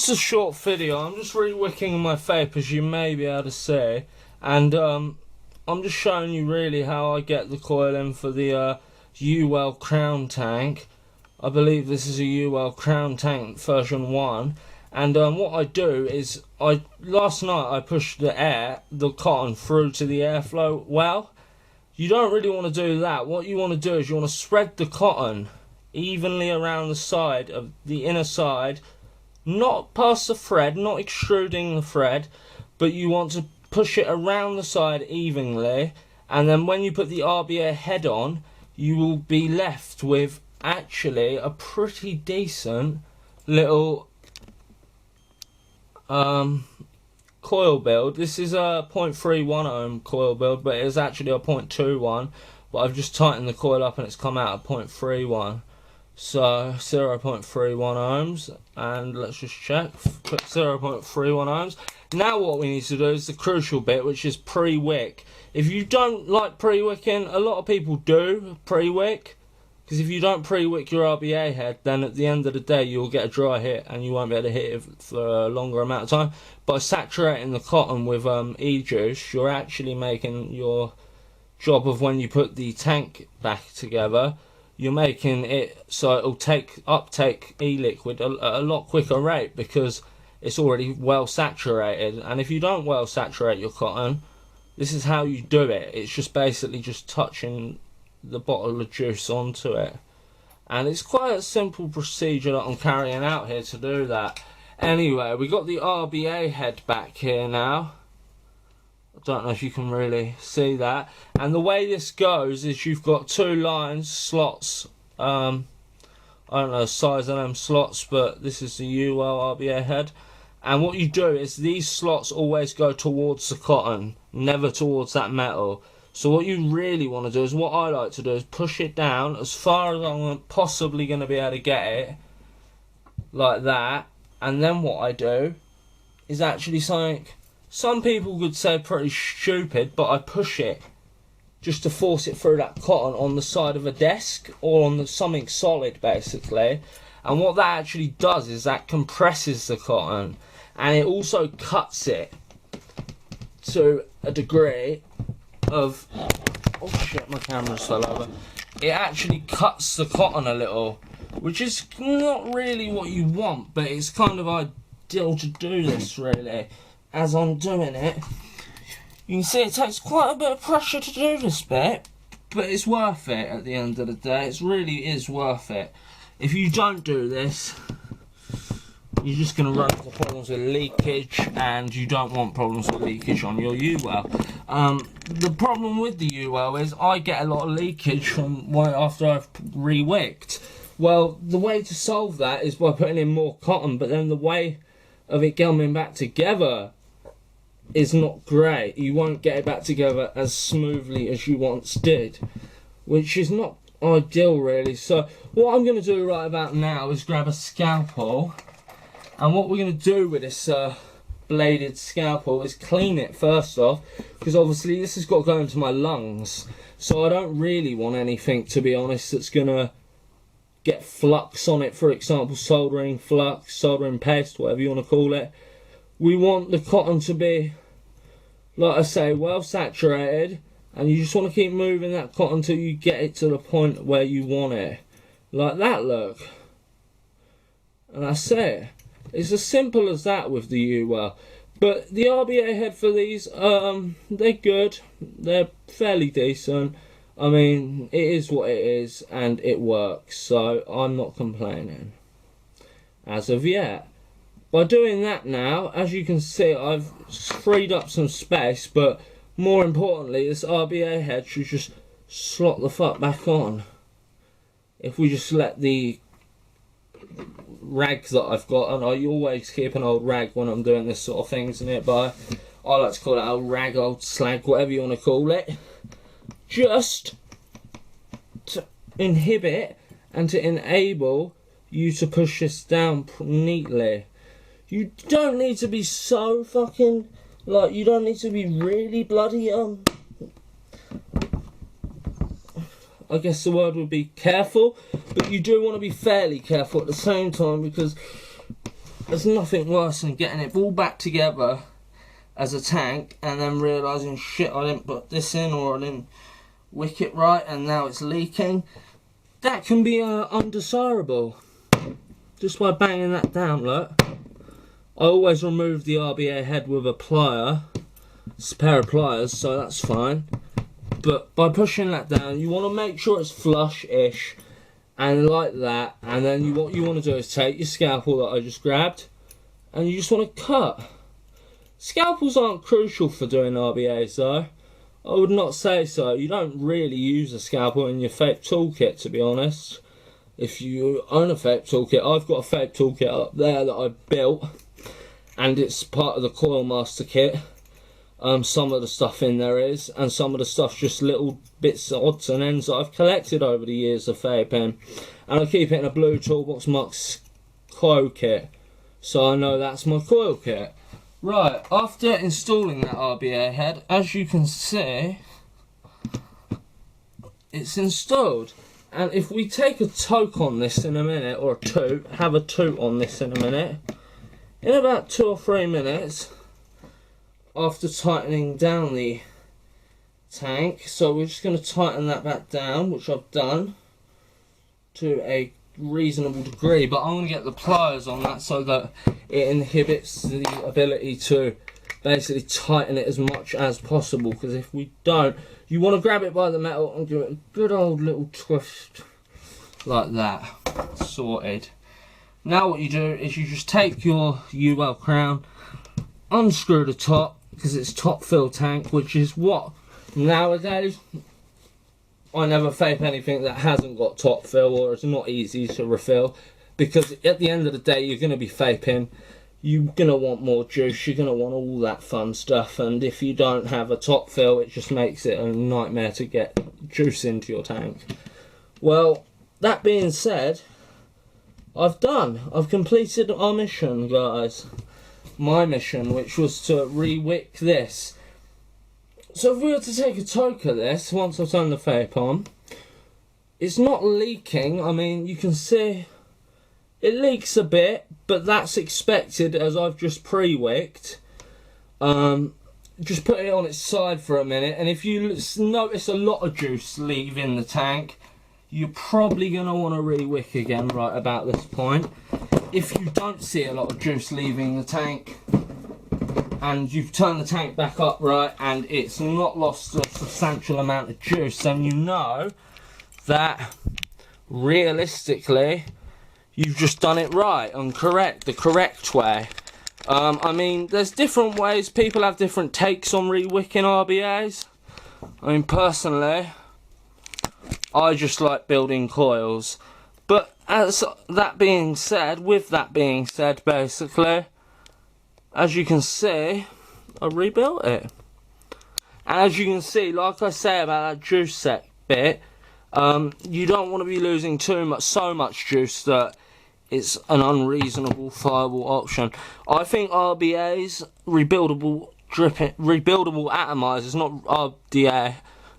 just a short video. I'm just re-wicking my vape, as you may be able to see, and I'm just showing you really how I get the coil in for the UWELL crown tank. I believe this is a UWELL crown tank version 1, and what I do is last night I pushed the cotton through to the airflow well. You don't really want to do that. What you want to do is you want to spread the cotton evenly around the side of the inner side, not past the thread, not extruding the thread, but you want to push it around the side evenly, and then when you put the RBA head on, you will be left with actually a pretty decent little coil build. This is a 0.31 ohm coil build, but it is actually a 0.21, but I've just tightened the coil up and it's come out at 0.31. So 0.31 ohms, and let's just check. Put 0.31 ohms. Now what we need to do is the crucial bit, which is pre-wick. If you don't like pre-wicking, a lot of people do pre-wick, because if you don't pre-wick your RBA head, then at the end of the day you'll get a dry hit and you won't be able to hit it for a longer amount of time. By saturating the cotton with e-juice, you're actually making your job of when you put the tank back together, you're making it so it'll uptake e-liquid at a lot quicker rate, because it's already well saturated. And if you don't well saturate your cotton, this is how you do it. It's just basically just touching the bottle of juice onto it, and it's quite a simple procedure that I'm carrying out here to do that. Anyway, we got the RBA head back here now. I don't know if you can really see that. And the way this goes is you've got two lines, slots. I don't know the size of them slots, but this is the UWELL RBA head. And what you do is these slots always go towards the cotton, never towards that metal. So what you really want to do is, what I like to do is push it down as far as I'm possibly going to be able to get it, like that. And then what I do is actually something some people would say pretty stupid, but I push it just to force it through that cotton on the side of a desk or on something solid, basically. And what that actually does is that compresses the cotton, and it also cuts it to a degree of, oh shit, my camera's fell over. It actually cuts the cotton a little, which is not really what you want, but it's kind of ideal to do this, really. As I'm doing it, you can see it takes quite a bit of pressure to do this bit, but it's worth it at the end of the day. It really is worth it. If you don't do this, you're just going to run into problems with leakage, and you don't want problems with leakage on your UWELL. The problem with the UWELL is I get a lot of leakage from after I've re-wicked. Well, the way to solve that is by putting in more cotton, but then the way of it coming back together is not great. You won't get it back together as smoothly as you once did, which is not ideal, really. So what I'm going to do right about now is grab a scalpel, and what we're going to do with this bladed scalpel is clean it first off, because obviously this has got to go into my lungs, so I don't really want anything, to be honest, that's going to get flux on it. For example, soldering flux, soldering paste, whatever you want to call it. We want the cotton to be, like I say, well saturated, and you just want to keep moving that cotton until you get it to the point where you want it. Like that, look. And that's it. It's as simple as that with the UWELL. But the RBA head for these, they're good. They're fairly decent. I mean, it is what it is, and it works, so I'm not complaining as of yet. By doing that now, as you can see, I've freed up some space, but more importantly, this RBA head should just slot the fuck back on. If we just let the rag that I've got, and I always keep an old rag when I'm doing this sort of things nearby. I like to call it old rag, old slag, whatever you want to call it. Just to inhibit and to enable you to push this down neatly. You don't need to be so fucking, like, you don't need to be really bloody, I guess the word would be careful, but you do want to be fairly careful at the same time, because there's nothing worse than getting it all back together as a tank and then realising, shit, I didn't put this in, or I didn't wick it right and now it's leaking. That can be undesirable. Just by banging that down, look. I always remove the RBA head with a plier. It's a pair of pliers, so that's fine. But by pushing that down, you want to make sure it's flush-ish, and like that. And then what you want to do is take your scalpel that I just grabbed, and you just want to cut. Scalpels aren't crucial for doing RBAs though. I would not say so. You don't really use a scalpel in your vape toolkit, to be honest. If you own a vape toolkit, I've got a vape toolkit up there that I built, and it's part of the Coil Master kit. Some of the stuff in there is, and some of the stuff's just little bits, odds and ends that I've collected over the years of vaping. And I keep it in a blue Toolbox Mux coil kit, so I know that's my coil kit. Right, after installing that RBA head, as you can see, it's installed. And if we take a toke on this in a minute, or a toot, have a toot on this in a minute, in about 2 or 3 minutes, after tightening down the tank, so we're just going to tighten that back down, which I've done to a reasonable degree, but I'm going to get the pliers on that so that it inhibits the ability to basically tighten it as much as possible, because if we don't, you want to grab it by the metal and give it a good old little twist like that. Sorted. Now what you do is you just take your UWELL crown, unscrew the top, because it's top fill tank, which is what nowadays I never vape anything that hasn't got top fill or it's not easy to refill, because at the end of the day you're going to be vaping, you're going to want more juice, you're going to want all that fun stuff, and if you don't have a top fill it just makes it a nightmare to get juice into your tank. Well, that being said, I've completed our mission, guys. My mission, which was to re-wick this. So if we were to take a toke of this, once I've turned the vape on, it's not leaking. I mean, you can see it leaks a bit, but that's expected as I've just pre-wicked. Just put it on its side for a minute, and if you notice a lot of juice leaving the tank, you're probably going to want to re-wick again right about this point. If you don't see a lot of juice leaving the tank, and you've turned the tank back up right, and it's not lost a substantial amount of juice, then you know that realistically you've just done it right and the correct way. I mean, there's different ways, people have different takes on re-wicking RBAs. I mean, personally, I just like building coils. But with that being said, basically, as you can see, I rebuilt it. And as you can see, like I say about that juice set bit, you don't want to be losing so much juice that it's an unreasonable viable option. I think RBAs, rebuildable atomizers, not RDA,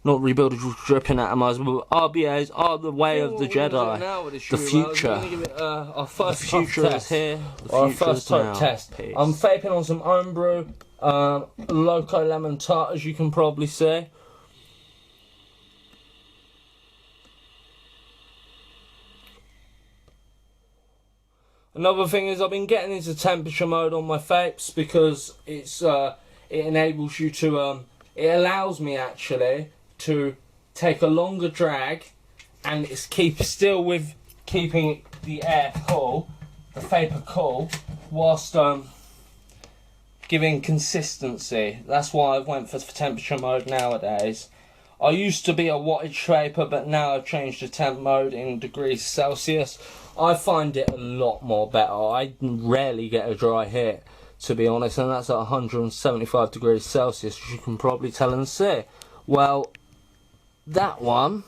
not rebuildable dripping atomizers, but RBAs are the way of the Jedi. The future. Our first future is here. Our first toke test. I'm vaping on some homebrew, Loco Lemon Tart, as you can probably see. Another thing is I've been getting into temperature mode on my vapes because it enables you to, it allows me actually to take a longer drag, and it's still with keeping the air cool, the vapor cool, whilst giving consistency. That's why I went for temperature mode nowadays. I used to be a wattage vapor, but now I've changed to temp mode in degrees Celsius. I find it a lot more better. I rarely get a dry hit, to be honest, and that's at 175 degrees Celsius, as you can probably tell and see. Well, that one,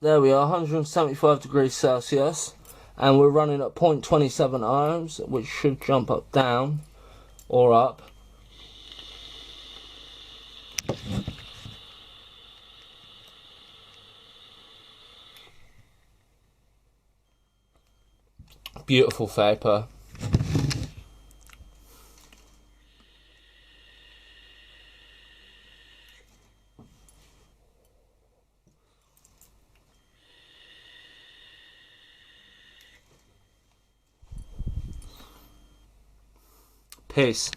there we are, 175 degrees Celsius, and we're running at 0.27 ohms, which should jump up, down, or up. Beautiful vapor. Peace.